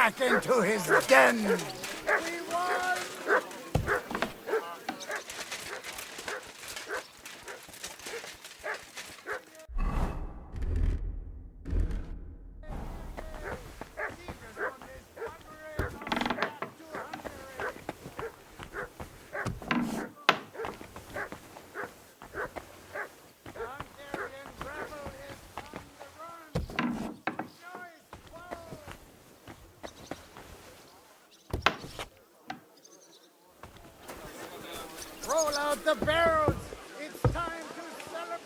back into his den. Roll out the barrels! It's time to celebrate!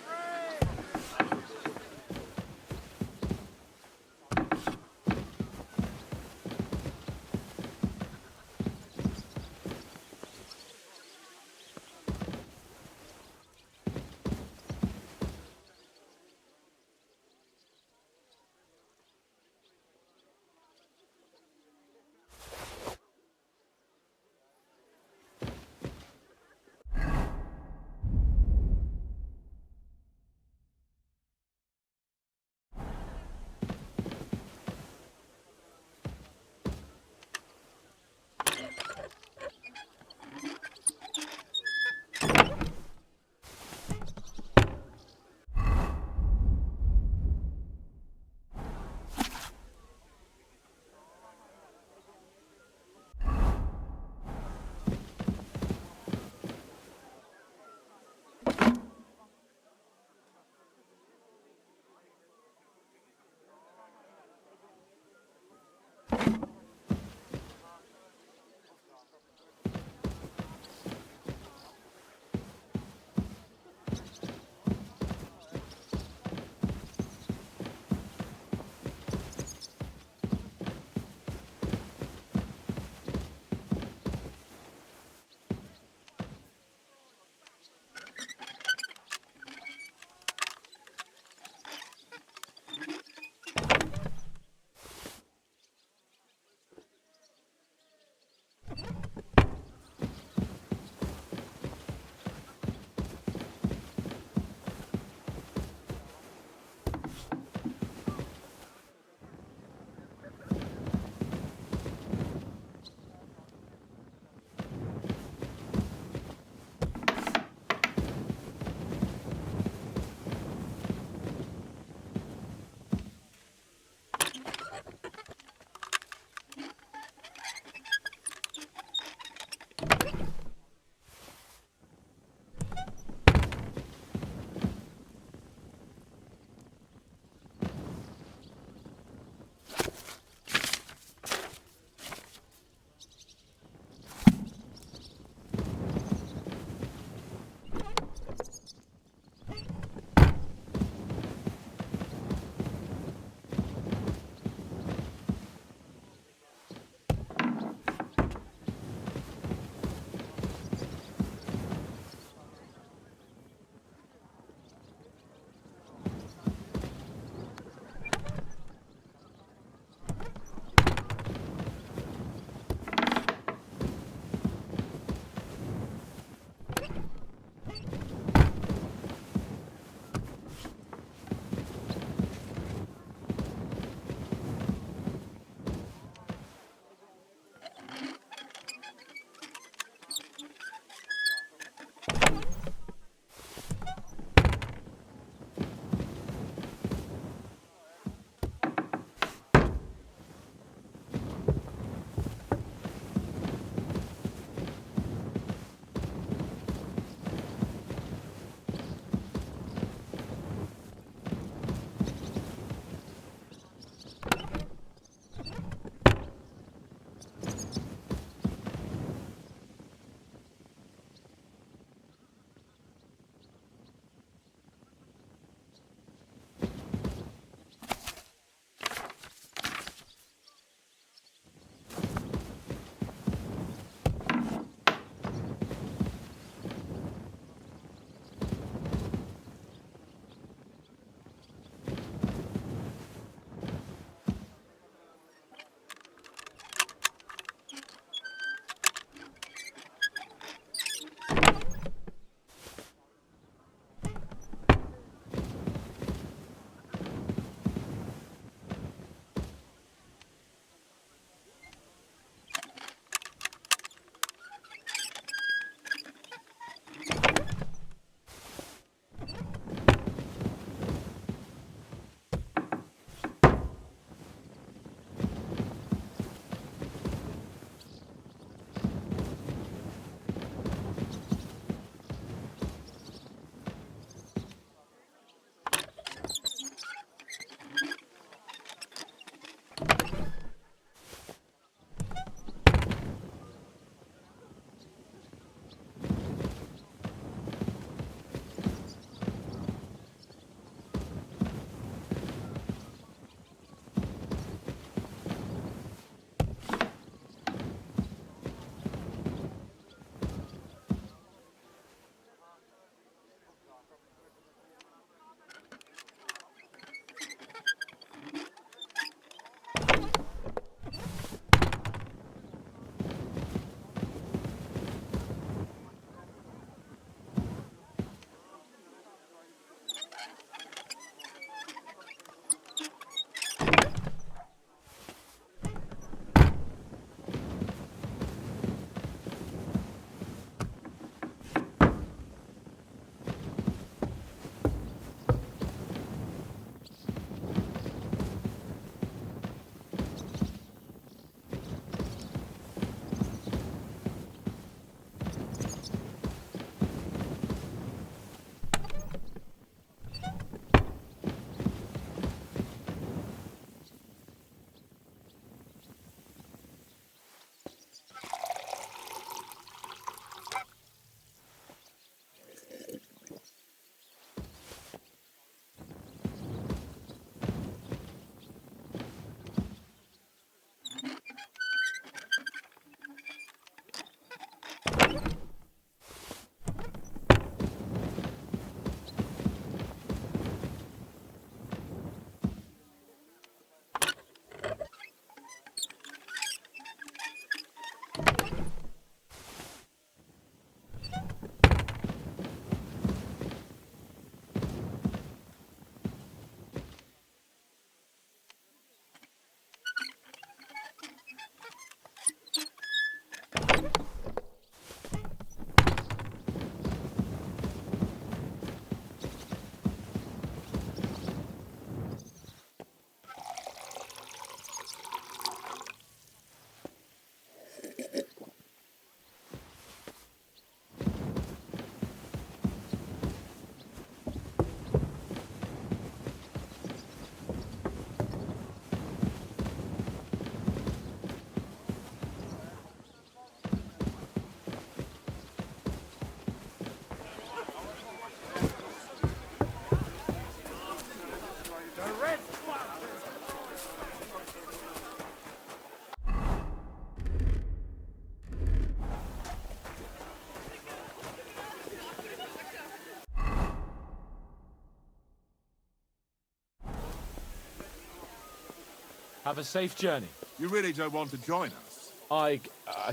Have a safe journey. You really don't want to join us? I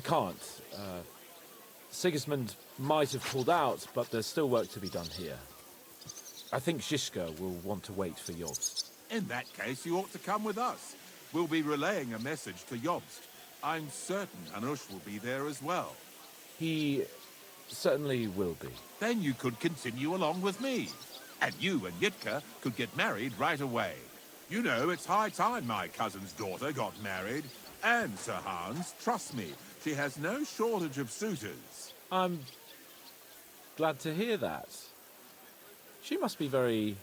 can't. Sigismund might have pulled out, but there's still work to be done here. I think Žižka will want to wait for Jobst. In that case, you ought to come with us. We'll be relaying a message to Jobst. I'm certain Hanush will be there as well. He certainly will be. Then you could continue along with me. And you and Yitka could get married right away. You know, it's high time my cousin's daughter got married. And, Sir Hans, trust me, she has no shortage of suitors. I'm glad to hear that. She must be very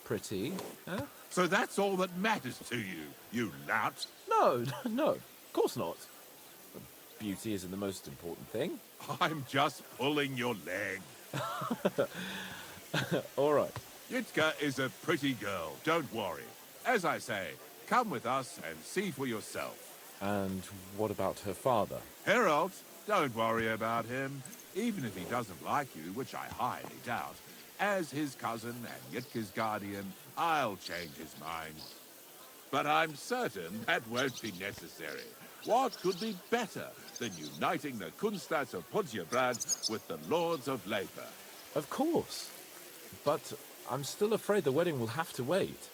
pretty, huh? So that's all that matters to you, you lout? No, no, of course not. Beauty isn't the most important thing. I'm just pulling your leg. All right. Yitka is a pretty girl, don't worry. As I say, come with us and see for yourself. And what about her father? Herald, don't worry about him. Even if he doesn't like you, which I highly doubt, as his cousin and Yitka's guardian, I'll change his mind. But I'm certain that won't be necessary. What could be better than uniting the Kunstads of Podjebrad with the Lords of Leper? Of course. But I'm still afraid the wedding will have to wait.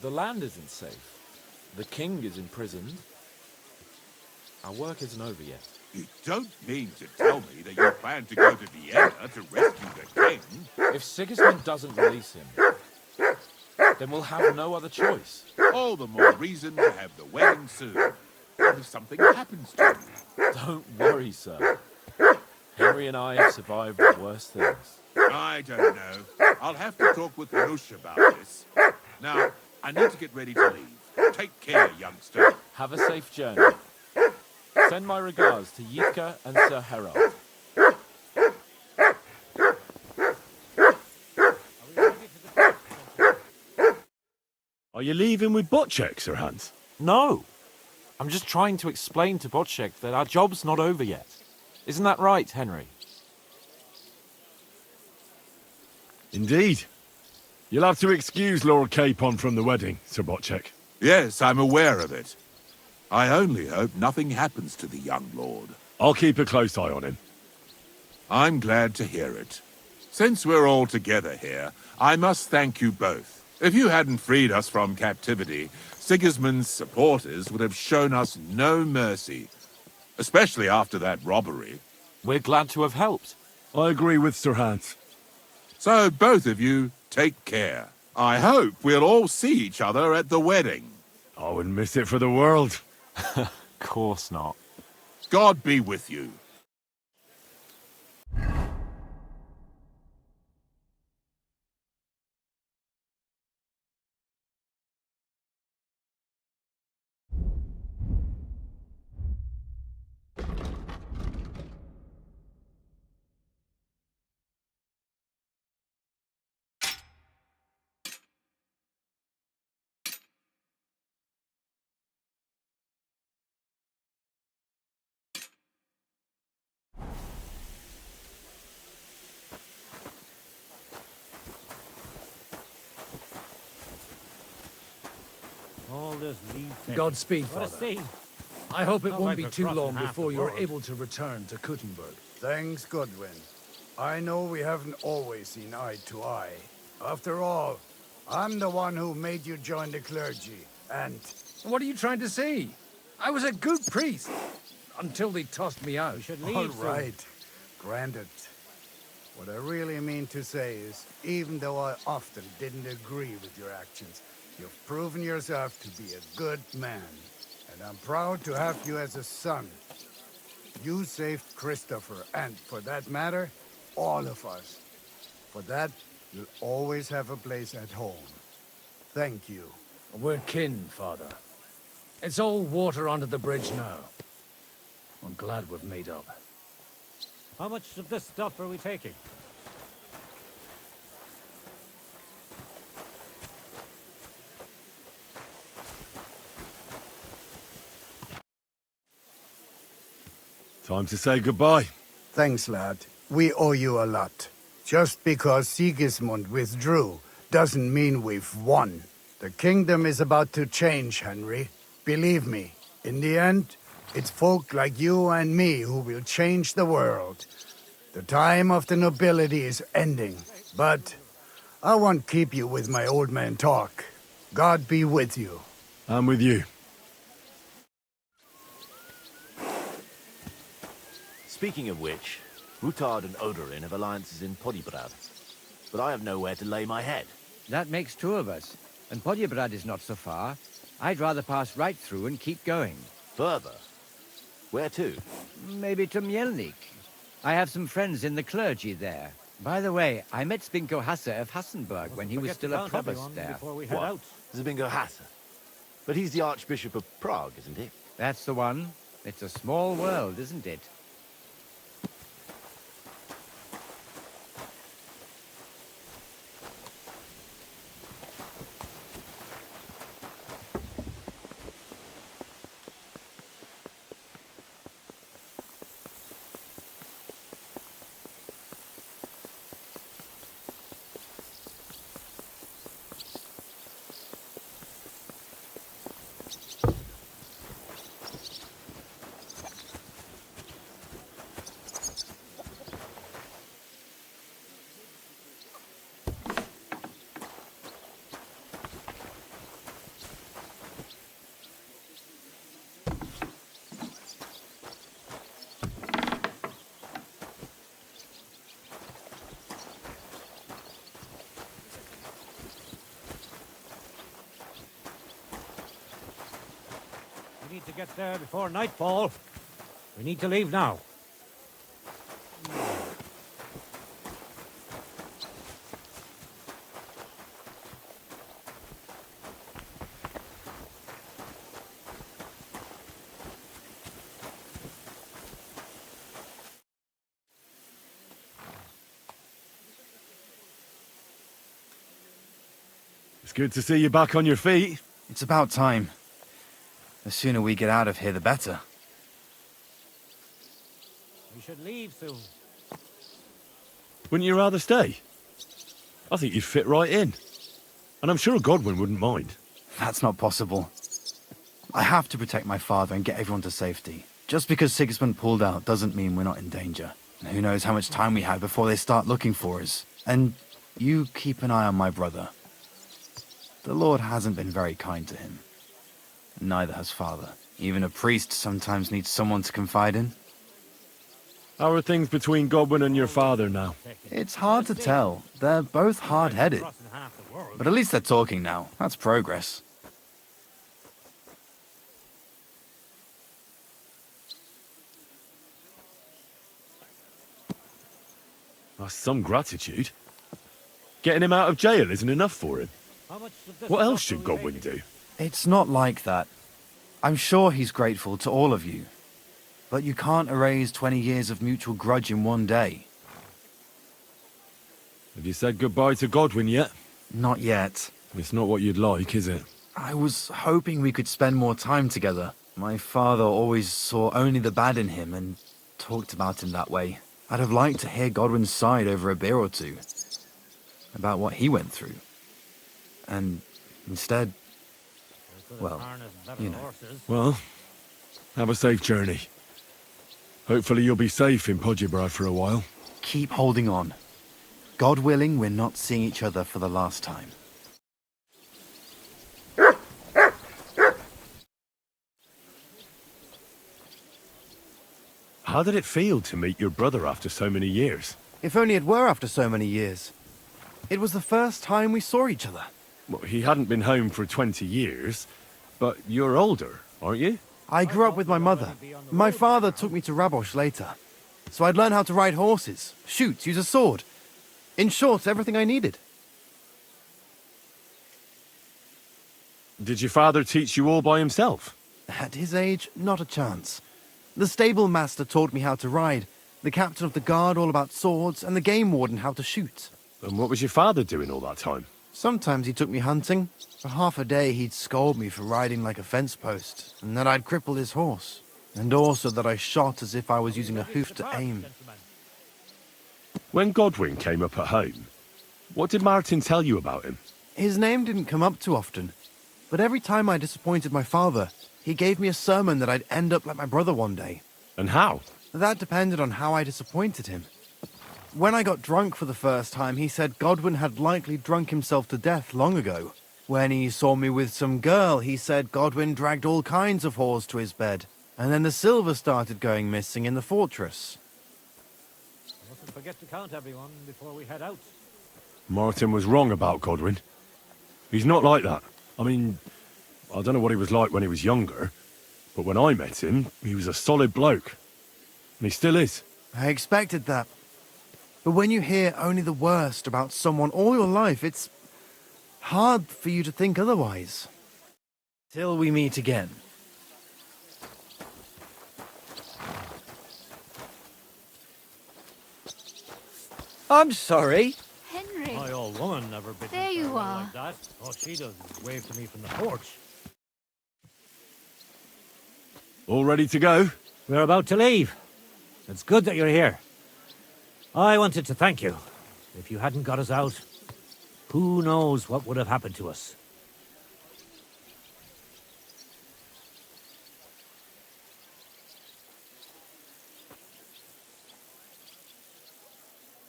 The land isn't safe. The king is imprisoned. Our work isn't over yet. You don't mean to tell me that you plan to go to Vienna to rescue the king? If Sigismund doesn't release him, then we'll have no other choice. All the more reason to have the wedding soon. What if something happens to you? Don't worry, sir. Henry and I have survived worse things. I don't know. I'll have to talk with Hanush about this. Now, I need to get ready to leave. Take care, youngster. Have a safe journey. Send my regards to Yitka and Sir Herald. Are you leaving with Bocek, Sir Hans? No. I'm just trying to explain to Bocek that our job's not over yet. Isn't that right, Henry? Indeed. You'll have to excuse Lord Capon from the wedding, Sir Bocek. Yes, I'm aware of it. I only hope nothing happens to the young lord. I'll keep a close eye on him. I'm glad to hear it. Since we're all together here, I must thank you both. If you hadn't freed us from captivity, Sigismund's supporters would have shown us no mercy, especially after that robbery. We're glad to have helped. I agree with Sir Hans. So both of you, take care. I hope we'll all see each other at the wedding. I wouldn't miss it for the world. Of course not. God be with you. Godspeed, Father. I hope it won't be like too we're long crossing half before the you're road. able to return to Kuttenberg. Thanks, Goodwin. I know we haven't always seen eye to eye. After all, I'm the one who made you join the clergy, and... What are you trying to say? I was a good priest, until they tossed me out. We should All leave soon. right, granted. What I really mean to say is, even though I often didn't agree with your actions, you've proven yourself to be a good man. And I'm proud to have you as a son. You saved Christopher, and for that matter, all of us. For that, you'll always have a place at home. Thank you. We're kin, Father. It's all water under the bridge now. I'm glad we've made up. How much of this stuff are we taking? Time to say goodbye. Thanks, lad. We owe you a lot. Just because Sigismund withdrew doesn't mean we've won. The kingdom is about to change, Henry. Believe me, in the end, it's folk like you and me who will change the world. The time of the nobility is ending, but I won't keep you with my old man talk. God be with you. I'm with you. Speaking of which, Rutard and Odorin have alliances in Podiebrad, but I have nowhere to lay my head. That makes two of us, and Podiebrad is not so far. I'd rather pass right through and keep going. Further? Where to? Maybe to Mielnik. I have some friends in the clergy there. By the way, I met Spinko Hasse of Hassenburg when he was still a provost there. Before we head What? out. Zbingo Hasse? But he's the Archbishop of Prague, isn't he? That's the one. It's a small world, isn't it? We need to get there before nightfall. We need to leave now. It's good to see you back on your feet. It's about time. The sooner we get out of here, the better. We should leave soon. Wouldn't you rather stay? I think you'd fit right in. And I'm sure Godwin wouldn't mind. That's not possible. I have to protect my father and get everyone to safety. Just because Sigismund pulled out doesn't mean we're not in danger. And who knows how much time we have before they start looking for us. And you keep an eye on my brother. The Lord hasn't been very kind to him. Neither has father. Even a priest sometimes needs someone to confide in. How are things between Godwin and your father now? It's hard to tell. They're both hard-headed. But at least they're talking now. That's progress. That's some gratitude. Getting him out of jail isn't enough for him. What else should Godwin do? It's not like that. I'm sure he's grateful to all of you. But you can't erase 20 years of mutual grudge in one day. Have you said goodbye to Godwin yet? Not yet. It's not what you'd like, is it? I was hoping we could spend more time together. My father always saw only the bad in him and talked about him that way. I'd have liked to hear Godwin's side over a beer or two. About what he went through. And instead, well, you know. Well, have a safe journey. Hopefully you'll be safe in Podiebrad for a while. Keep holding on. God willing, we're not seeing each other for the last time. How did it feel to meet your brother after so many years? If only it were after so many years. It was the first time we saw each other. Well, he hadn't been home for 20 years, but you're older, aren't you? I grew up with my mother. My father took me to Rabosh later. So I'd learn how to ride horses, shoot, use a sword. In short, everything I needed. Did your father teach you all by himself? At his age, not a chance. The stable master taught me how to ride, the captain of the guard all about swords, and the game warden how to shoot. And what was your father doing all that time? Sometimes he took me hunting. For half a day he'd scold me for riding like a fence post, and that I'd cripple his horse. And also that I shot as if I was using a hoof to aim. When Godwin came up at home, what did Martin tell you about him? His name didn't come up too often, but every time I disappointed my father, he gave me a sermon that I'd end up like my brother one day. And how? That depended on how I disappointed him. When I got drunk for the first time, he said Godwin had likely drunk himself to death long ago. When he saw me with some girl, he said Godwin dragged all kinds of whores to his bed. And then the silver started going missing in the fortress. Mustn't forget to count everyone before we head out. Martin was wrong about Godwin. He's not like that. I mean, I don't know what he was like when he was younger, but when I met him, he was a solid bloke. And he still is. I expected that. But when you hear only the worst about someone all your life, it's hard for you to think otherwise. Till we meet again. I'm sorry. Henry, My old woman never bit there you are. like that. All she does is wave to me from the porch. All ready to go? We're about to leave. It's good that you're here. I wanted to thank you. If you hadn't got us out, who knows what would have happened to us.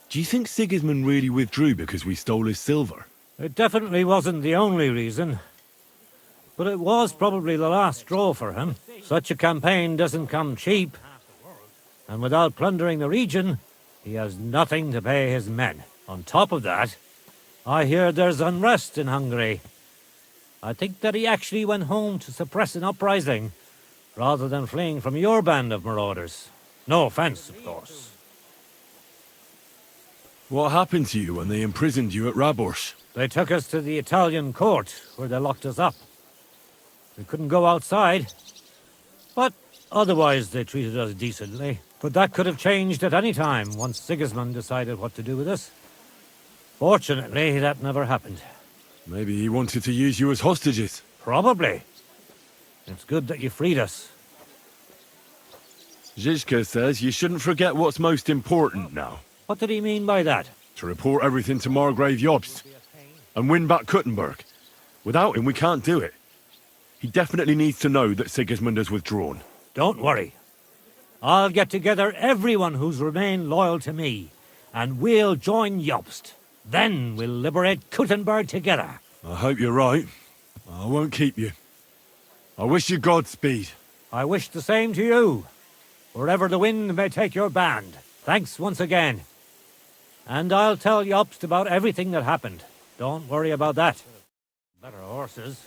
Do you think Sigismund really withdrew because we stole his silver? It definitely wasn't the only reason. But it was probably the last straw for him. Such a campaign doesn't come cheap. And without plundering the region, he has nothing to pay his men. On top of that, I hear there's unrest in Hungary. I think that he actually went home to suppress an uprising, rather than fleeing from your band of marauders. No offense, of course. What happened to you when they imprisoned you at Rabors? They took us to the Italian court, where they locked us up. We couldn't go outside, but otherwise they treated us decently. But that could have changed at any time, once Sigismund decided what to do with us. Fortunately, that never happened. Maybe he wanted to use you as hostages. Probably. It's good that you freed us. Zizka says you shouldn't forget what's most important now. What did he mean by that? To report everything to Margrave Jobst and win back Kuttenberg. Without him, we can't do it. He definitely needs to know that Sigismund has withdrawn. Don't worry. I'll get together everyone who's remained loyal to me, and we'll join Jobst. Then we'll liberate Kuttenberg together. I hope you're right. I won't keep you. I wish you Godspeed. I wish the same to you, wherever the wind may take your band. Thanks once again. And I'll tell Jobst about everything that happened. Don't worry about that. Better horses.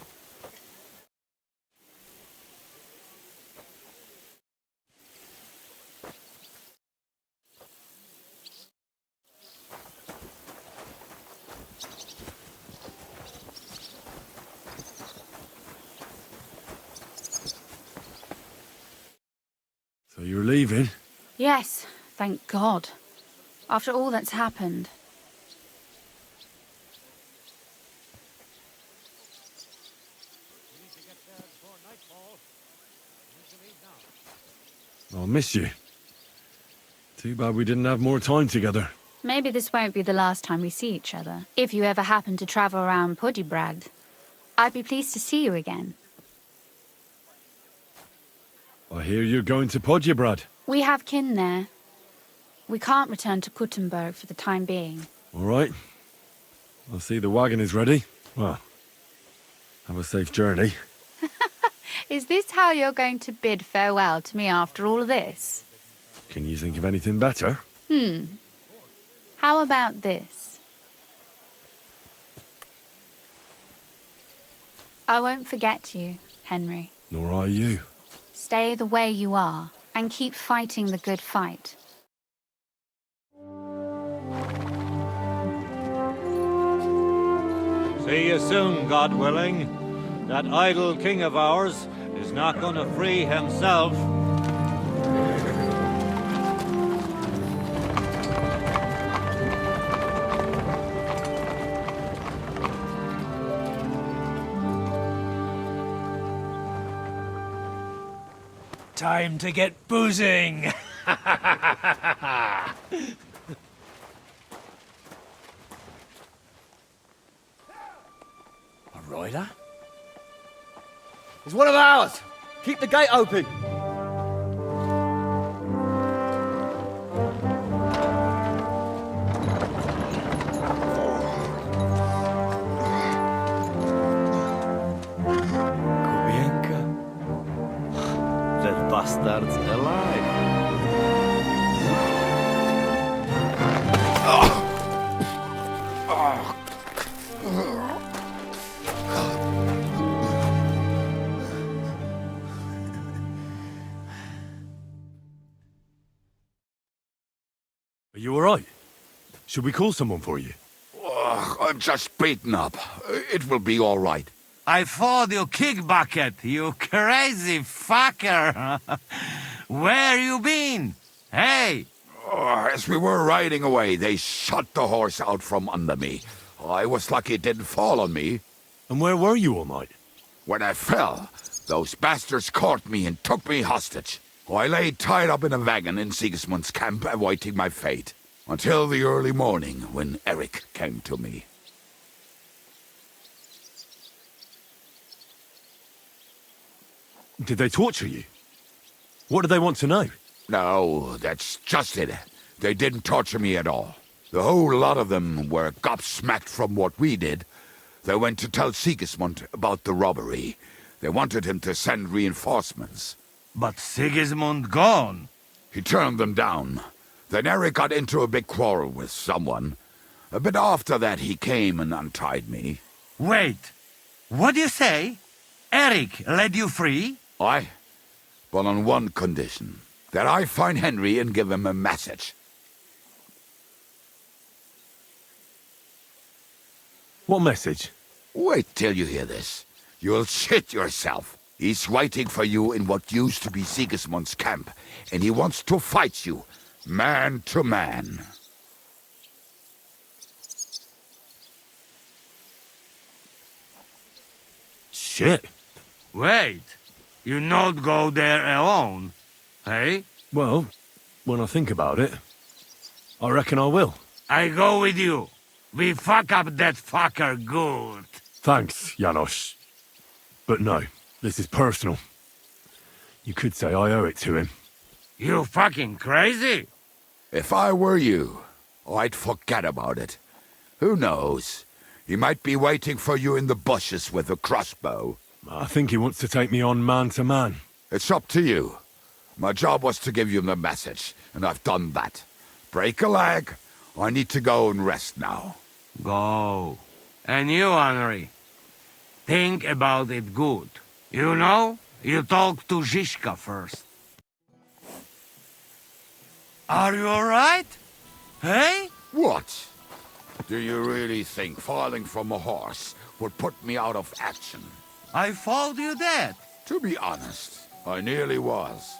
So you're leaving? Yes, thank God. After all that's happened. I'll miss you. Too bad we didn't have more time together. Maybe this won't be the last time we see each other. If you ever happen to travel around Podiebrad, I'd be pleased to see you again. I hear you're going to Podiebrad. We have kin there. We can't return to Kuttenberg for the time being. All right. I see the wagon is ready. Well, have a safe journey. Is this how you're going to bid farewell to me after all of this? Can you think of anything better? How about this? I won't forget you, Henry. Nor are you. Stay the way you are, and keep fighting the good fight. See you soon, God willing. That idle king of ours is not going to free himself. Time to get boozing! It's one of ours. Keep the gate open. That bastard's alive. Are you alright? Should we call someone for you? I'm just beaten up. It will be all right. I thought you kick bucket, you crazy fucker. Where you been? Hey! As we were riding away, they shot the horse out from under me. I was lucky it didn't fall on me. And where were you all night? When I fell, those bastards caught me and took me hostage. I lay tied up in a wagon in Sigismund's camp, awaiting my fate. Until the early morning, when Eric came to me. Did they torture you? What do they want to know? No, that's just it. They didn't torture me at all. The whole lot of them were gobsmacked from what we did. They went to tell Sigismund about the robbery. They wanted him to send reinforcements. But Sigismund gone. He turned them down. Then Eric got into a big quarrel with someone. A bit after that, he came and untied me. Wait, what do you say? Eric led you free? Aye, but on one condition. That I find Henry and give him a message. What message? Wait till you hear this. You'll shit yourself. He's waiting for you in what used to be Sigismund's camp, and he wants to fight you, man to man. Shit. Wait, you not go there alone, hey? Well, when I think about it, I reckon I will. I go with you. We fuck up that fucker good. Thanks, Janos. But no, this is personal. You could say I owe it to him. You fucking crazy? If I were you, I'd forget about it. Who knows? He might be waiting for you in the bushes with a crossbow. I think he wants to take me on man to man. It's up to you. My job was to give you the message, and I've done that. Break a leg. I need to go and rest now. Go. And you, Henry, think about it good. You know, you talk to Zizka first. Are you alright? Hey? What? Do you really think falling from a horse would put me out of action? I thought you dead. To be honest, I nearly was.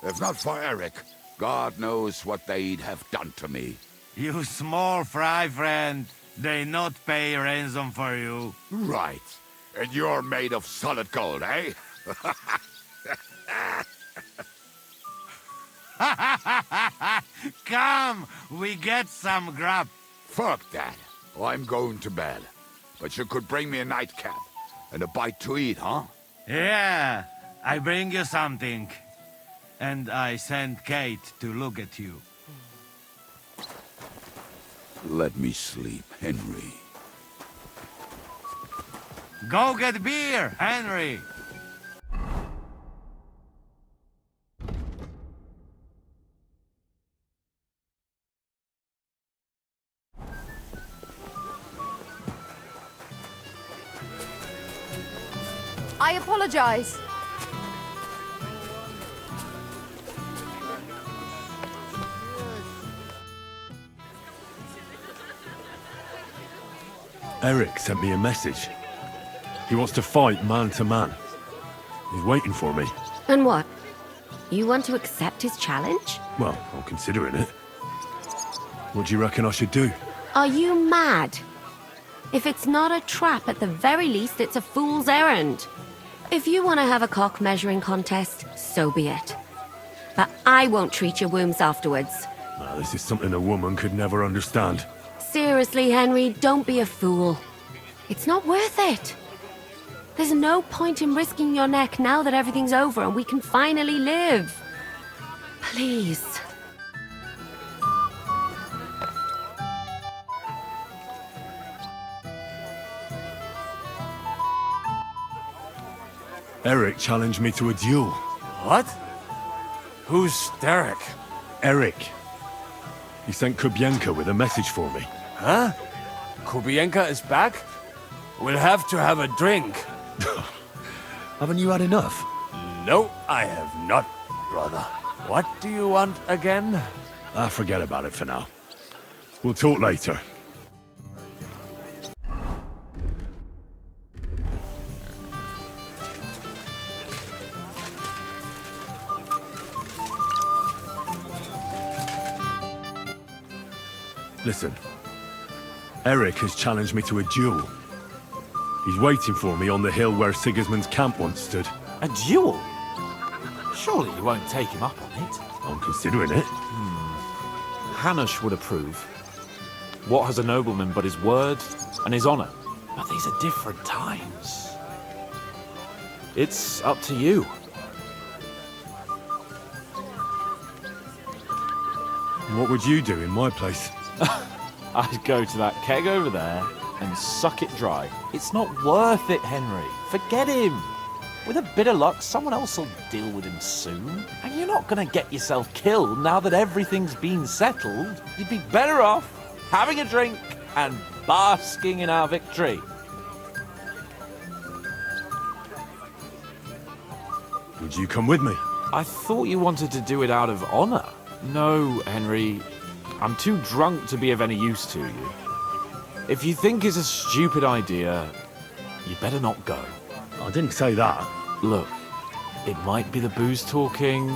If not for Eric, God knows what they'd have done to me. You small fry friend. They not pay ransom for you. Right. And you're made of solid gold, eh? Come, we get some grub. Fuck that. I'm going to bed. But you could bring me a nightcap and a bite to eat, huh? Yeah, I bring you something. And I send Kate to look at you. Let me sleep, Henry. Go get beer, Henry. I apologize. Eric sent me a message. He wants to fight man to man. He's waiting for me. And what? You want to accept his challenge? Well, I'm considering it. What do you reckon I should do? Are you mad? If it's not a trap, at the very least, it's a fool's errand. If you want to have a cock measuring contest, so be it. But I won't treat your wounds afterwards. Now, this is something a woman could never understand. Seriously, Henry, don't be a fool. It's not worth it. There's no point in risking your neck now that everything's over and we can finally live. Please. Eric challenged me to a duel. What? Who's Derek? Eric. He sent Kubienka with a message for me. Huh? Kubienka is back? We'll have to have a drink. Haven't you had enough? No, I have not, brother. What do you want again? Forget about it for now. We'll talk later. Listen, Eric has challenged me to a duel. He's waiting for me on the hill where Sigismund's camp once stood. A duel? Surely you won't take him up on it. I'm considering it. Hanush would approve. What has a nobleman but his word and his honor? But these are different times. It's up to you. What would you do in my place? I'd go to that keg over there and suck it dry. It's not worth it, Henry. Forget him. With a bit of luck, someone else will deal with him soon. And you're not going to get yourself killed now that everything's been settled. You'd be better off having a drink and basking in our victory. Would you come with me? I thought you wanted to do it out of honor. No, Henry. I'm too drunk to be of any use to you. If you think it's a stupid idea, you better not go. I didn't say that. Look, it might be the booze talking,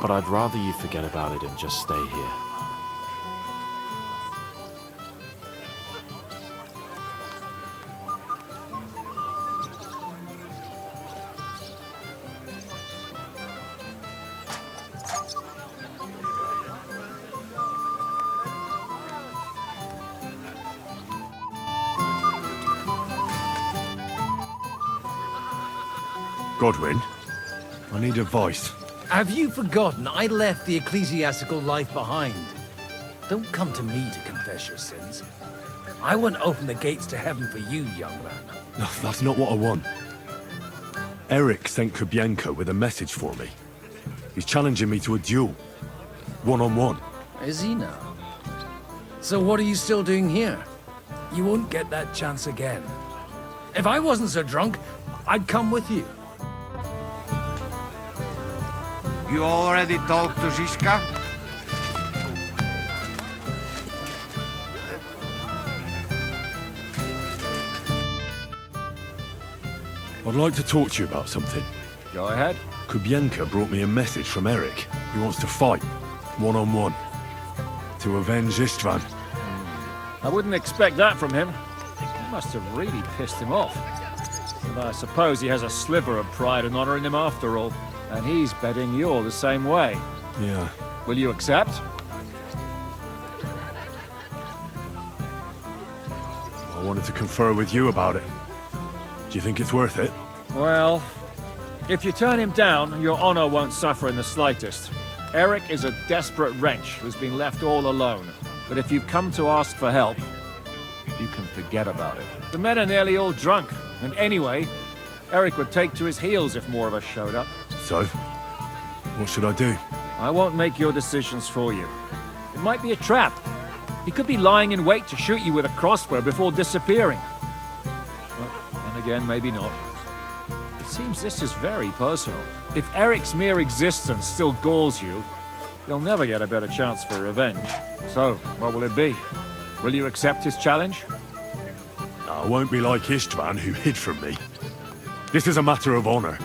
but I'd rather you forget about it and just stay here. Godwin, I need advice. Have you forgotten I left the ecclesiastical life behind? Don't come to me to confess your sins. I won't open the gates to heaven for you, young man. No, that's not what I want. Eric sent Kubienka with a message for me. He's challenging me to a duel. One-on-one. Is he now? So what are you still doing here? You won't get that chance again. If I wasn't so drunk, I'd come with you. You already talked to Zizka? I'd like to talk to you about something. Go ahead. Kubienka brought me a message from Eric. He wants to fight, one-on-one, to avenge Istvan. I wouldn't expect that from him. You must have really pissed him off. But I suppose he has a sliver of pride and honor in him after all. And he's betting you're the same way. Yeah. Will you accept? I wanted to confer with you about it. Do you think it's worth it? Well, if you turn him down, your honor won't suffer in the slightest. Eric is a desperate wretch who's been left all alone. But if you come to ask for help, you can forget about it. The men are nearly all drunk. And anyway, Eric would take to his heels if more of us showed up. So, what should I do? I won't make your decisions for you. It might be a trap. He could be lying in wait to shoot you with a crossbow before disappearing. Well, and again, maybe not. It seems this is very personal. If Eric's mere existence still galls you, you'll never get a better chance for revenge. So, what will it be? Will you accept his challenge? I won't be like Istvan, who hid from me. This is a matter of honor.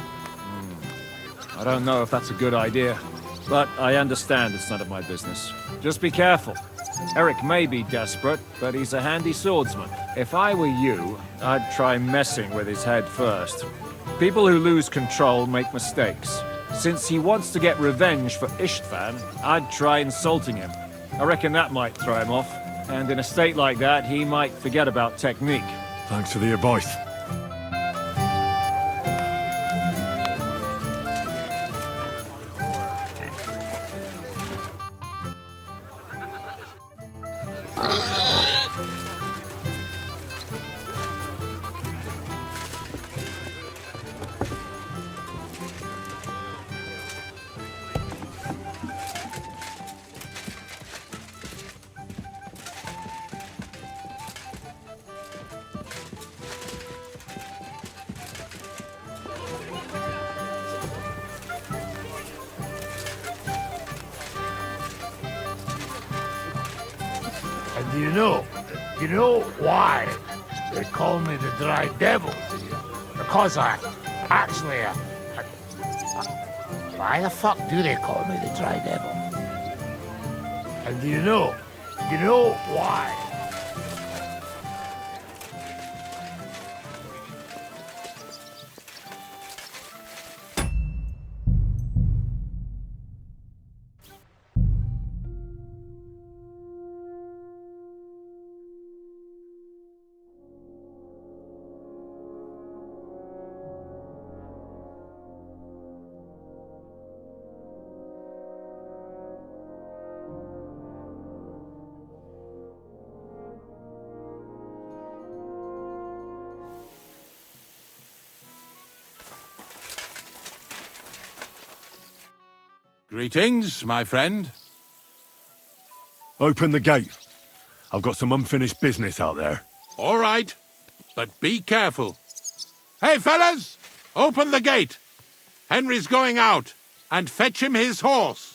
I don't know if that's a good idea, but I understand it's none of my business. Just be careful. Eric may be desperate, but he's a handy swordsman. If I were you, I'd try messing with his head first. People who lose control make mistakes. Since he wants to get revenge for Istvan, I'd try insulting him. I reckon that might throw him off. And in a state like that, he might forget about technique. Thanks for the advice. And do you know why they call me the Dry Devil? Because why the fuck do they call me the Dry Devil? And do you know why? Greetings, my friend. Open the gate. I've got some unfinished business out there. All right, but be careful. Hey, fellas! Open the gate. Henry's going out, and fetch him his horse.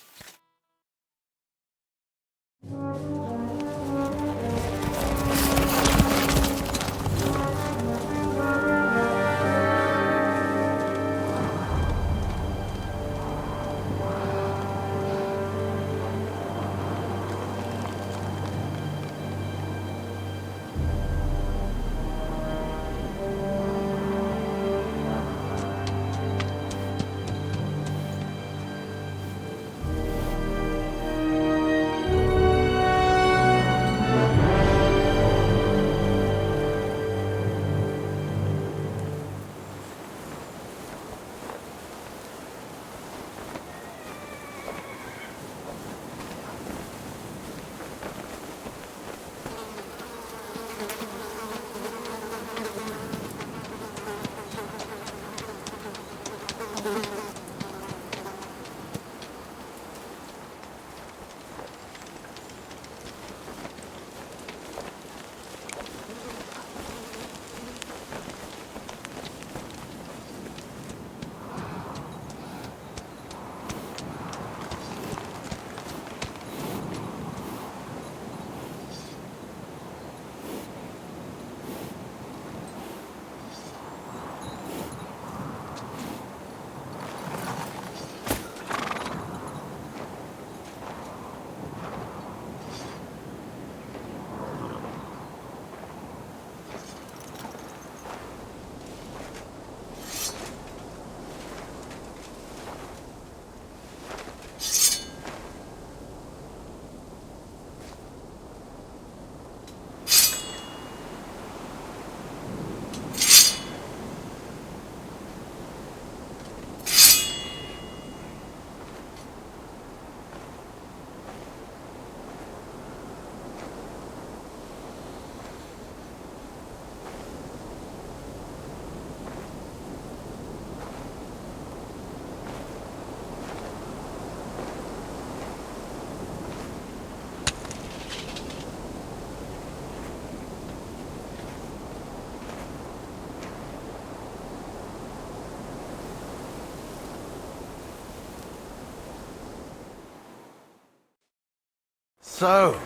So,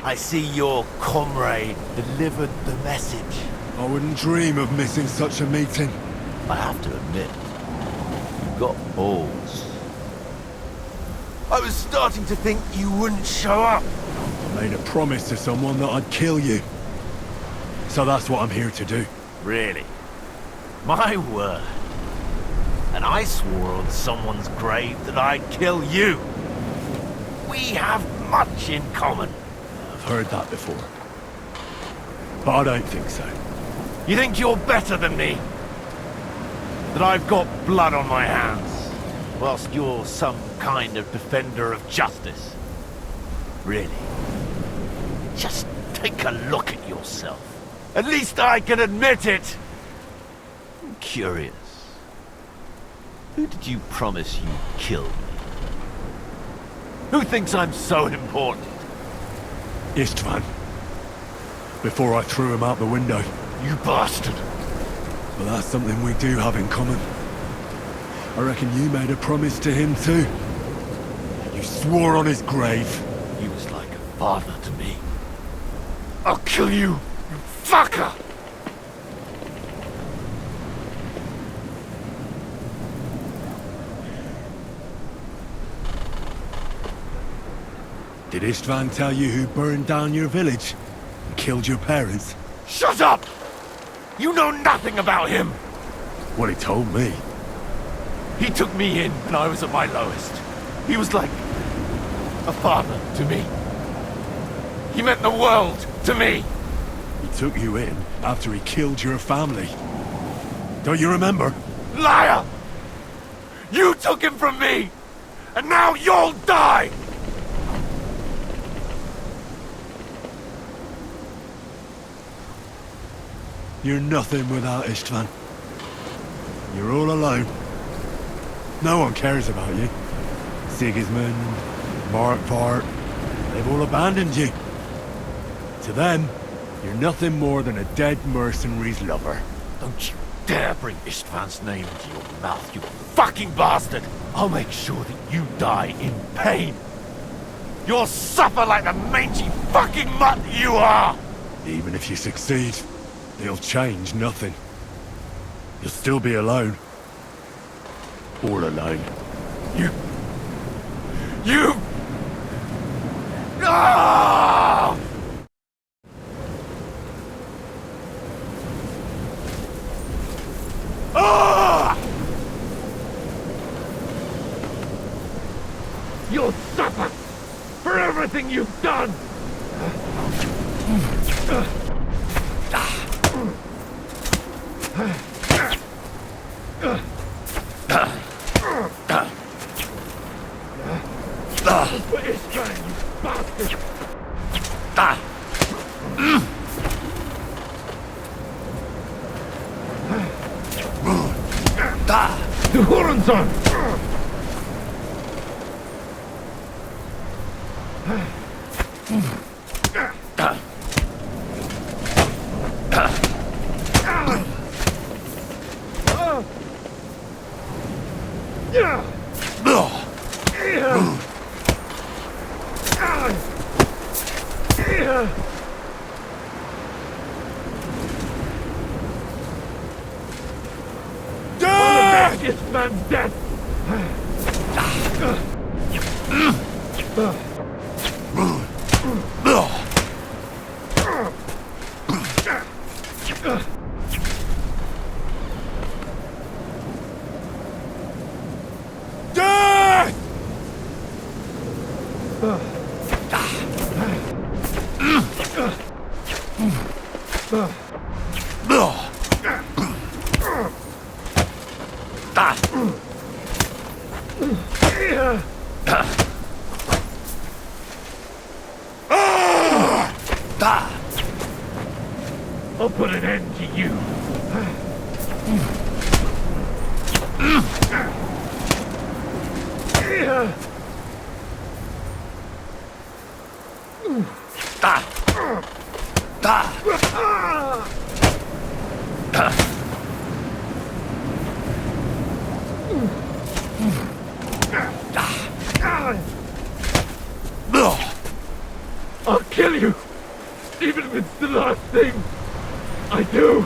I see your comrade delivered the message. I wouldn't dream of missing such a meeting. I have to admit, you got balls. I was starting to think you wouldn't show up. I made a promise to someone that I'd kill you. So that's what I'm here to do. Really? My word. And I swore on someone's grave that I'd kill you. We have much in common. I've heard that before. But I don't think so. You think you're better than me? That I've got blood on my hands, whilst you're some kind of defender of justice? Really? Just take a look at yourself. At least I can admit it! I'm curious. Who did you promise you'd kill me? Who thinks I'm so important? Istvan. Before I threw him out the window. You bastard! But that's something we do have in common. I reckon you made a promise to him too. You swore on his grave. He was like a father to me. I'll kill you, you fucker! Did Istvan tell you who burned down your village and killed your parents? Shut up! You know nothing about him! What he told me. He took me in when I was at my lowest. He was like a father to me. He meant the world to me. He took you in after he killed your family. Don't you remember? Liar! You took him from me! And now you'll die! You're nothing without Istvan. You're all alone. No one cares about you. Sigismund, Markvart, they've all abandoned you. To them, you're nothing more than a dead mercenary's lover. Don't you dare bring Istvan's name into your mouth, you fucking bastard! I'll make sure that you die in pain. You'll suffer like the mangy fucking mutt you are! Even if you succeed, it'll change nothing. You'll still be alone. All alone. You... Ah! Ah! You'll suffer for everything you've done! What is that, you bastard? The Horizon! This man's dead! I'll put an end to you. I'll kill you, even if it's the last thing I do.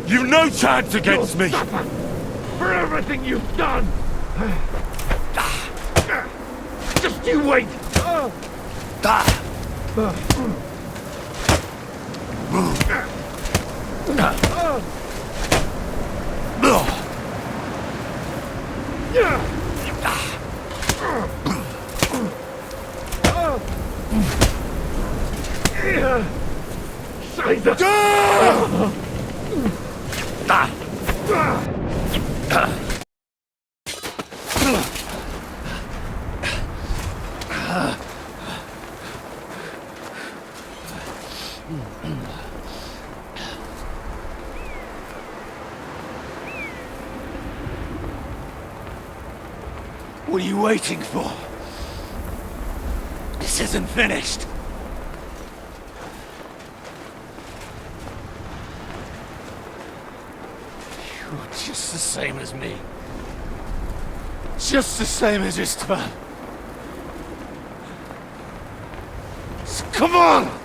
You've no chance against me! For everything you've done! Just you wait! What are you waiting for? This isn't finished. You're just the same as me. Just the same as Istvan. So come on!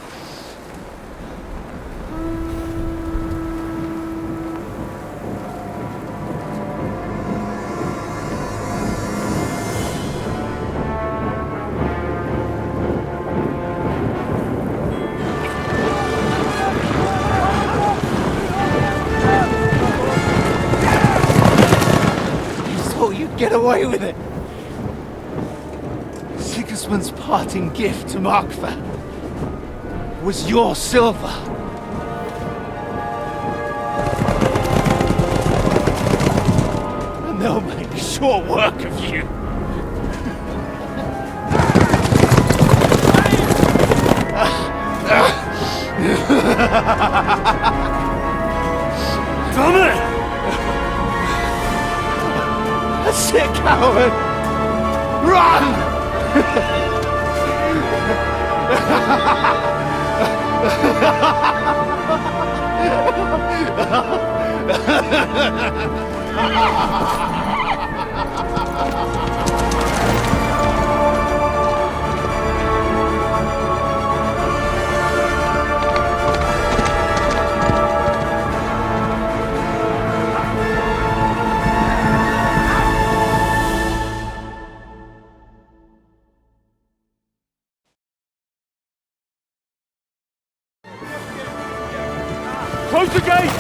Get away with it! Sigismund's parting gift to Markva was your silver. And they'll make short work of you. Damn it! That's it, coward! Run! Close the gate!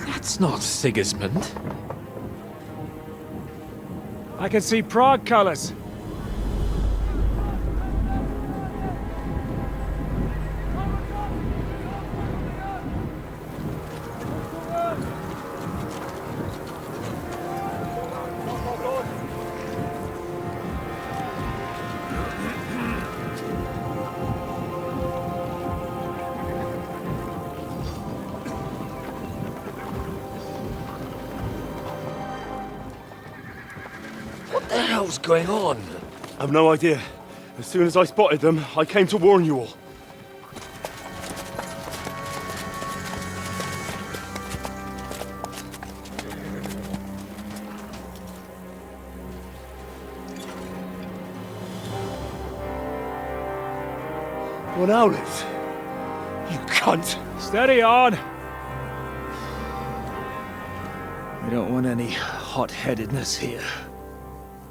That's not Sigismund. I can see Prague colors. What the hell's going on? I've no idea. As soon as I spotted them, I came to warn you all. What Owlets? You cunt! Steady on! We don't want any hot-headedness here.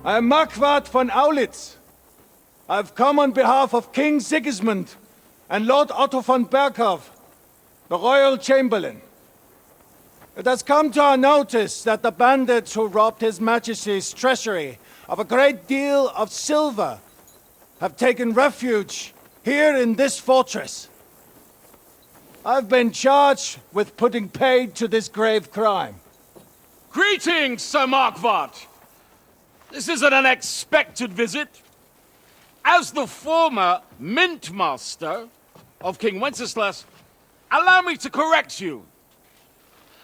I am Markvart von Aulitz. I've come on behalf of King Sigismund and Lord Otto von Berghoff, the Royal Chamberlain. It has come to our notice that the bandits who robbed His Majesty's treasury of a great deal of silver have taken refuge here in this fortress. I've been charged with putting paid to this grave crime. Greetings, Sir Markvart! This is an unexpected visit. As the former Mint Master of King Wenceslas, allow me to correct you.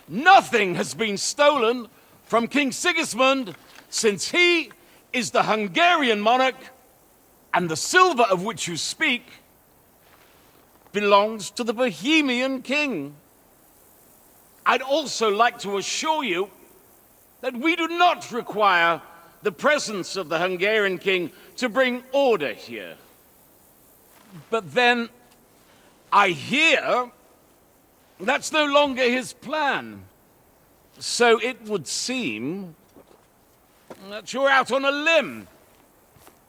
Nothing has been stolen from King Sigismund since he is the Hungarian monarch, and the silver of which you speak belongs to the Bohemian king. I'd also like to assure you that we do not require the presence of the Hungarian king to bring order here. But then, I hear that's no longer his plan. So it would seem that you're out on a limb.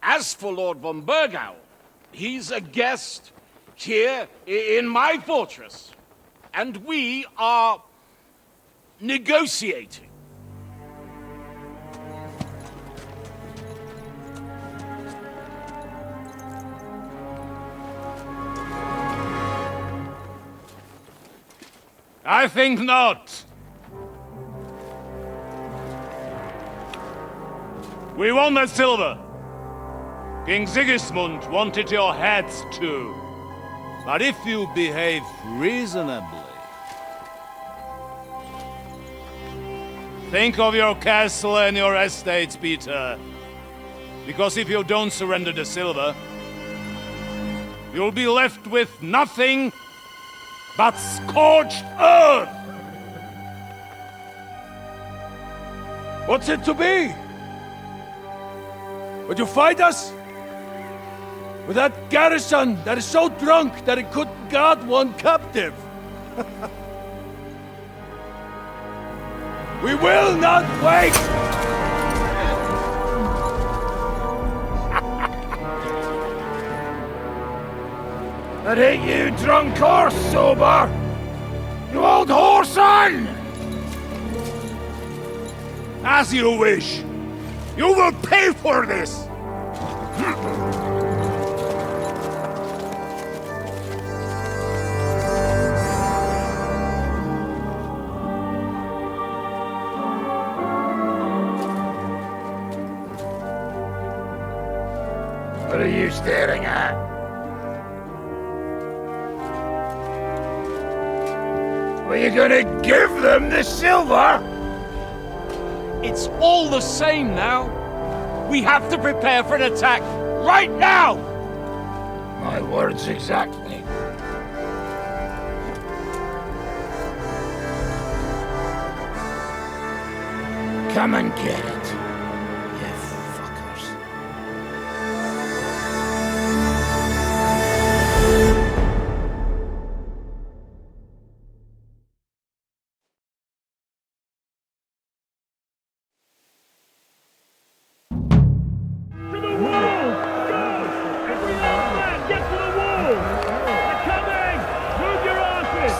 As for Lord von Bergau, he's a guest here in my fortress, and we are negotiating. I think not. We want that silver. King Sigismund wanted your heads too. But if you behave reasonably, Think of your castle and your estates, Peter. Because if you don't surrender the silver, you'll be left with nothing but scorched earth! What's it to be? Would you fight us? With that garrison that is so drunk that it couldn't guard one captive? We will not wait! That ain't you, drunk or sober? You old whoreson! As you wish. You will pay for this! What are you staring at? Were you gonna give them the silver? It's all the same now. We have to prepare for an attack right now! My words exactly. Come and get it, you fuckers.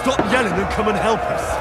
Stop yelling and come and help us.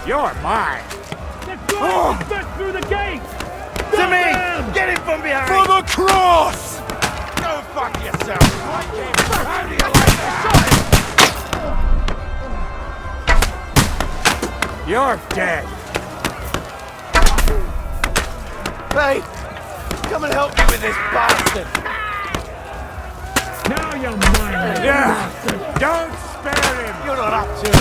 You're mine! Oh. Get through the gate! To me! Get him from behind! For the cross! Go fuck yourself! How do you like that? You're dead! Hey! Come and help me with this bastard! Now you're mine! Yeah! Don't spare him! You're not up to it!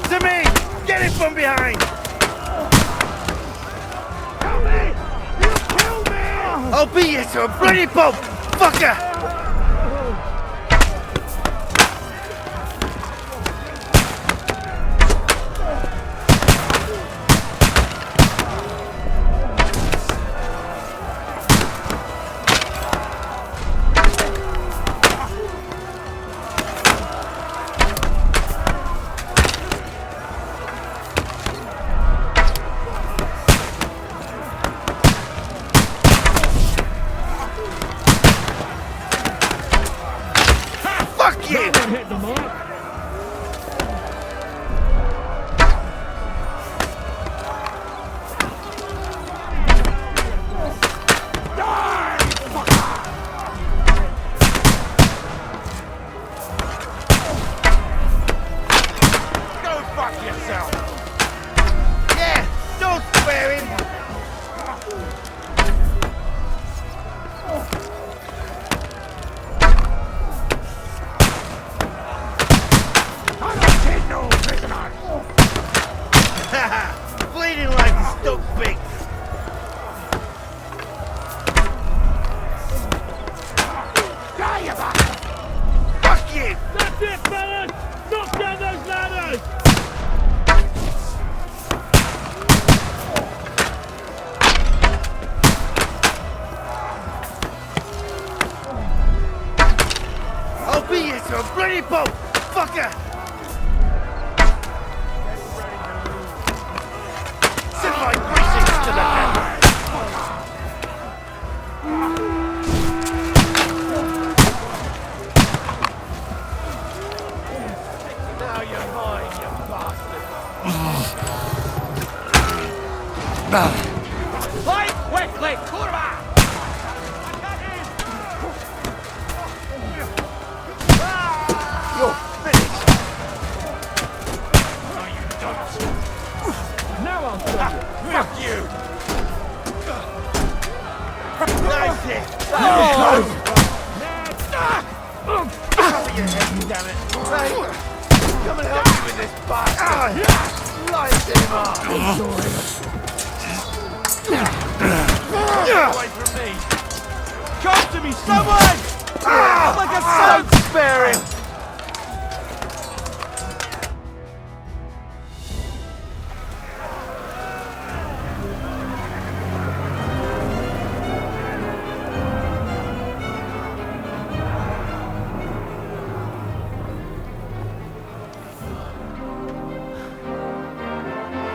To me! Get it from behind! Help me! You killed me! I'll beat you to a bloody pulp, fucker! face of a bloody boat, fucker! Send my greetings to the devil! Now you're mine, you bastard! Fight quickly, kurwa! You're finished! No, you don't. Now I'll show you. Fuck you! Nice hit! Cover your head, damn it! Hey, come and help me with this bastard! Slice him up! Away from me! Come to me, someone! I'm like a son! Spare him!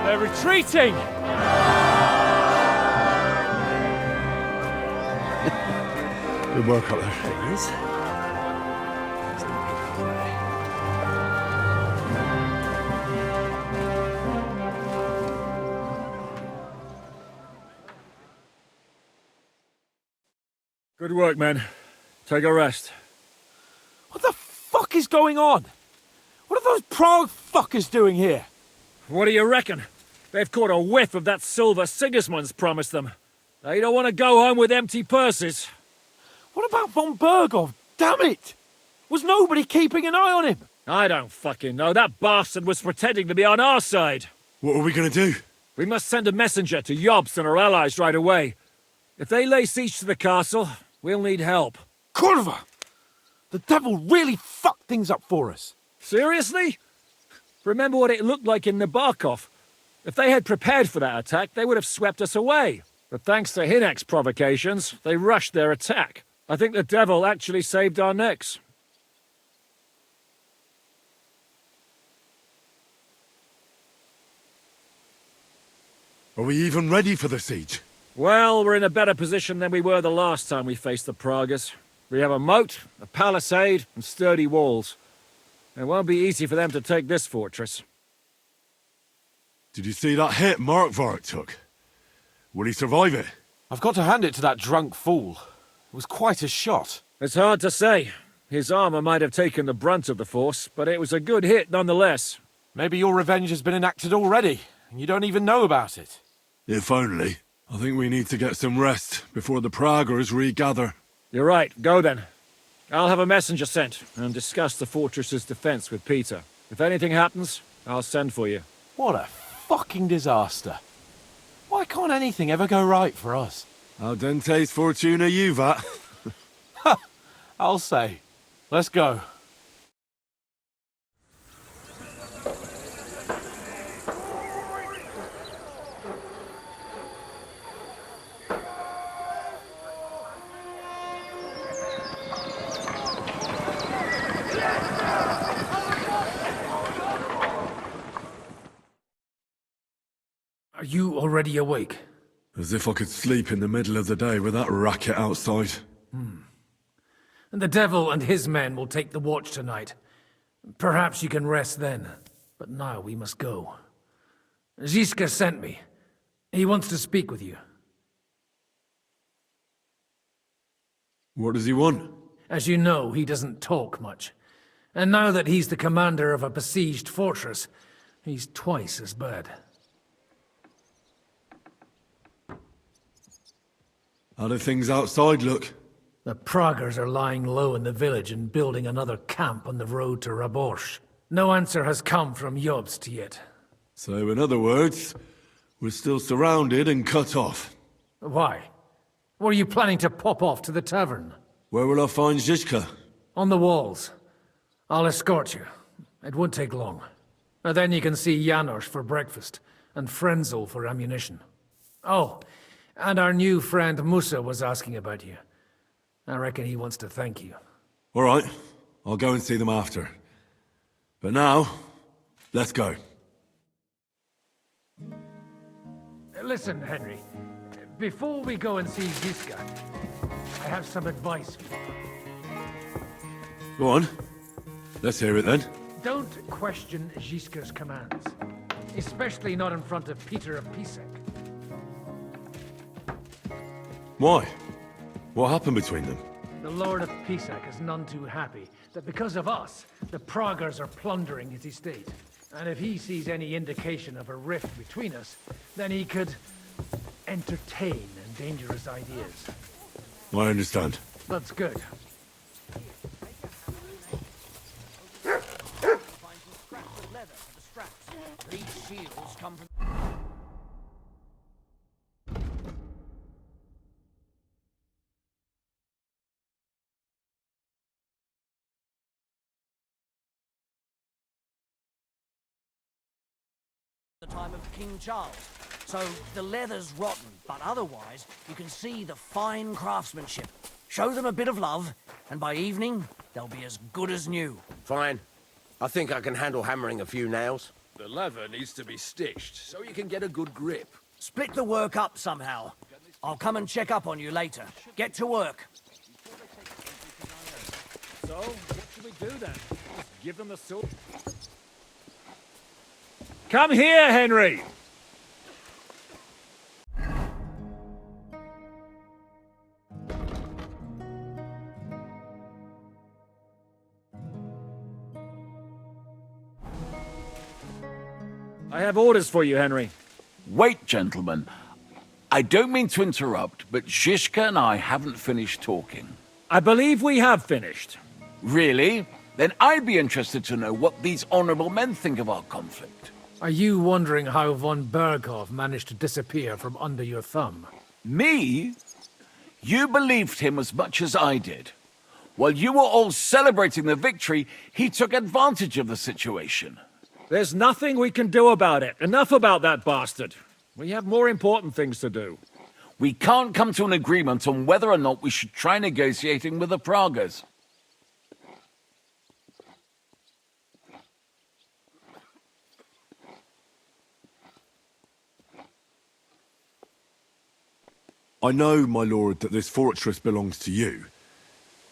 They're retreating! Good work up there. There he is. Good work, men. Take a rest. What the fuck is going on? What are those Prague fuckers doing here? What do you reckon? They've caught a whiff of that silver Sigismund's promised them. They don't want to go home with empty purses. What about von Bergov? Damn it! Was nobody keeping an eye on him? I don't fucking know. That bastard was pretending to be on our side. What are we gonna do? We must send a messenger to Jobst and our allies right away. If they lay siege to the castle, we'll need help. Kurva! The devil really fucked things up for us. Seriously? Remember what it looked like in Nabokov. If they had prepared for that attack, they would have swept us away. But thanks to Hinek's provocations, they rushed their attack. I think the devil actually saved our necks. Are we even ready for the siege? Well, we're in a better position than we were the last time we faced the Praguers. We have a moat, a palisade, and sturdy walls. It won't be easy for them to take this fortress. Did you see that hit Mark Vark took? Will he survive it? I've got to hand it to that drunk fool. It was quite a shot. It's hard to say. His armor might have taken the brunt of the force, but it was a good hit nonetheless. Maybe your revenge has been enacted already, and you don't even know about it. If only. I think we need to get some rest before the Praguers regather. You're right. Go then. I'll have a messenger sent and discuss the fortress's defense with Peter. If anything happens, I'll send for you. What a fucking disaster. Why can't anything ever go right for us? Al dente's fortuna juvat. I'll say. Let's go. Are you already awake? As if I could sleep in the middle of the day with that racket outside. And the devil and his men will take the watch tonight. Perhaps you can rest then. But now we must go. Ziska sent me. He wants to speak with you. What does he want? As you know, he doesn't talk much. And now that he's the commander of a besieged fortress, he's twice as bad. How do things outside look? The Praguers are lying low in the village and building another camp on the road to Raborsh. No answer has come from Jobst yet. So, in other words, we're still surrounded and cut off. Why? Were you planning to pop off to the tavern? Where will I find Zizka? On the walls. I'll escort you. It won't take long. And then you can see Janos for breakfast, and Frenzel for ammunition. Oh, and our new friend Musa was asking about you. I reckon he wants to thank you. All right. I'll go and see them after. But now, let's go. Listen, Henry. Before we go and see Ziska, I have some advice for you. Go on. Let's hear it then. Don't question Ziska's commands. Especially not in front of Peter of Pisek. Why? What happened between them? The Lord of Pisek is none too happy that because of us, the Praggers are plundering his estate. And if he sees any indication of a rift between us, then he could entertain dangerous ideas. I understand. That's good. These shields come from... the time of King Charles. So the leather's rotten, but otherwise you can see the fine craftsmanship. Show them a bit of love, and by evening they'll be as good as new. Fine. I think I can handle hammering a few nails. The leather needs to be stitched, so you can get a good grip. Split the work up somehow. I'll come and check up on you later. Get to work. So, what should we do then? Just give them the sword? Come here, Henry! I have orders for you, Henry. Wait, gentlemen. I don't mean to interrupt, but Zizka and I haven't finished talking. I believe we have finished. Really? Then I'd be interested to know what these honorable men think of our conflict. Are you wondering how von Berghoff managed to disappear from under your thumb? Me? You believed him as much as I did. While you were all celebrating the victory, he took advantage of the situation. There's nothing we can do about it. Enough about that bastard. We have more important things to do. We can't come to an agreement on whether or not we should try negotiating with the Praggers. I know, my lord, that this fortress belongs to you.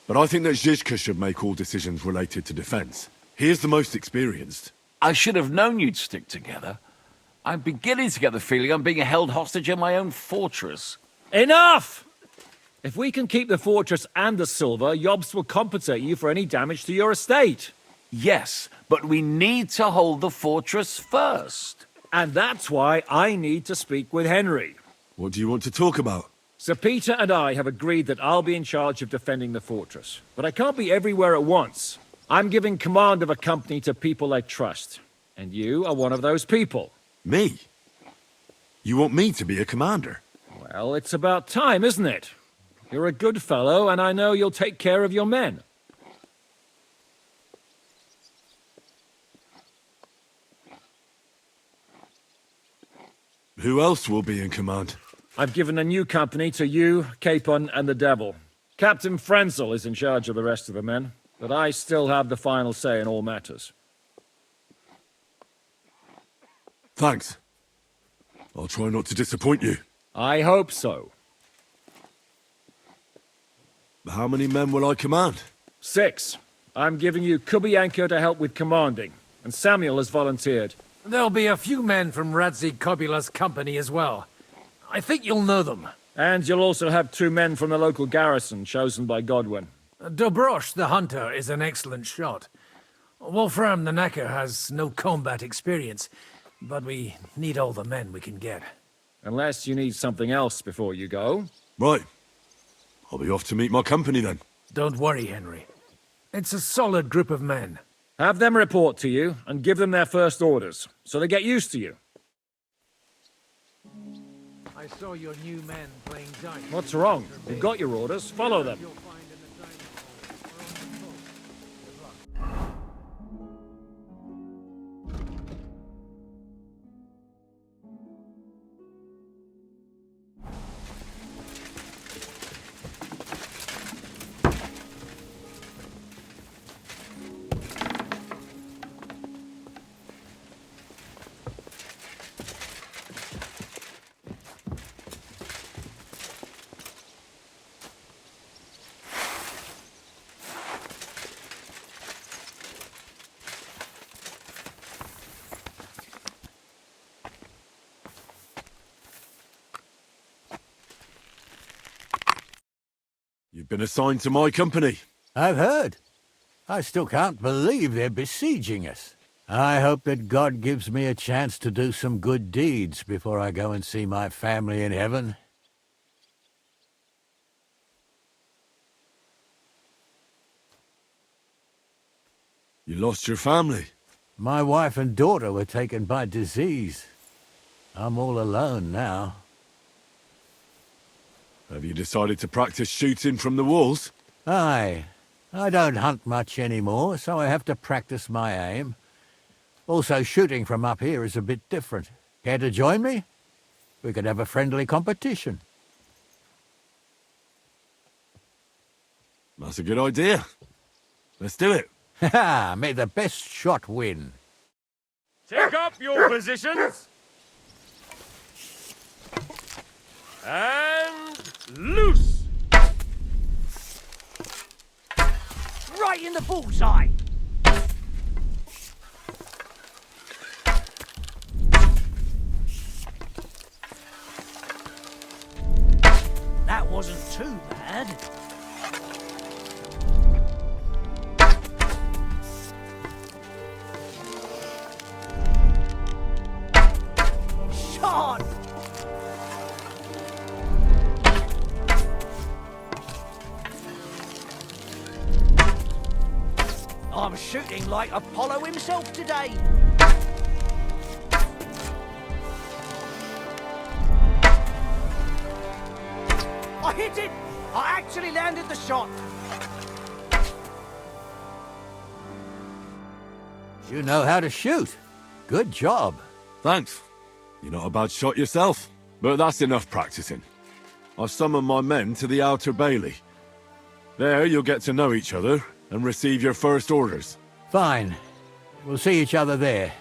But I think that Zizka should make all decisions related to defense. He is the most experienced. I should have known you'd stick together. I'm beginning to get the feeling I'm being held hostage in my own fortress. Enough! If we can keep the fortress and the silver, Yobst will compensate you for any damage to your estate. Yes, but we need to hold the fortress first. And that's why I need to speak with Henry. What do you want to talk about? Sir Peter and I have agreed that I'll be in charge of defending the fortress. But I can't be everywhere at once. I'm giving command of a company to people I trust. And you are one of those people. Me? You want me to be a commander? Well, it's about time, isn't it? You're a good fellow, and I know you'll take care of your men. Who else will be in command? I've given a new company to you, Capon, and the Devil. Captain Frenzel is in charge of the rest of the men, but I still have the final say in all matters. Thanks. I'll try not to disappoint you. I hope so. How many men will I command? 6. I'm giving you Kubianka to help with commanding, and Samuel has volunteered. There'll be a few men from Radzik Kobula's company as well. I think you'll know them. And you'll also have 2 men from the local garrison, chosen by Godwin. Dobrosh, the hunter, is an excellent shot. Wolfram the Knacker has no combat experience, but we need all the men we can get. Unless you need something else before you go. Right. I'll be off to meet my company then. Don't worry, Henry. It's a solid group of men. Have them report to you, and give them their first orders, so they get used to you. I saw your new men playing dice. What's wrong? You've got your orders. Follow them. You've been assigned to my company. I've heard. I still can't believe they're besieging us. I hope that God gives me a chance to do some good deeds before I go and see my family in heaven. You lost your family? My wife and daughter were taken by disease. I'm all alone now. Have you decided to practice shooting from the walls? Aye. I don't hunt much anymore, so I have to practice my aim. Also, shooting from up here is a bit different. Care to join me? We could have a friendly competition. That's a good idea. Let's do it. Ha! May the best shot win. Take up your positions. And loose. Right in the bullseye. That wasn't too bad. Shot! I'm shooting like Apollo himself today. I hit it! I actually landed the shot. You know how to shoot. Good job. Thanks. You're not a bad shot yourself. But that's enough practicing. I've summoned my men to the outer bailey. There you'll get to know each other and receive your first orders. Fine. We'll see each other there.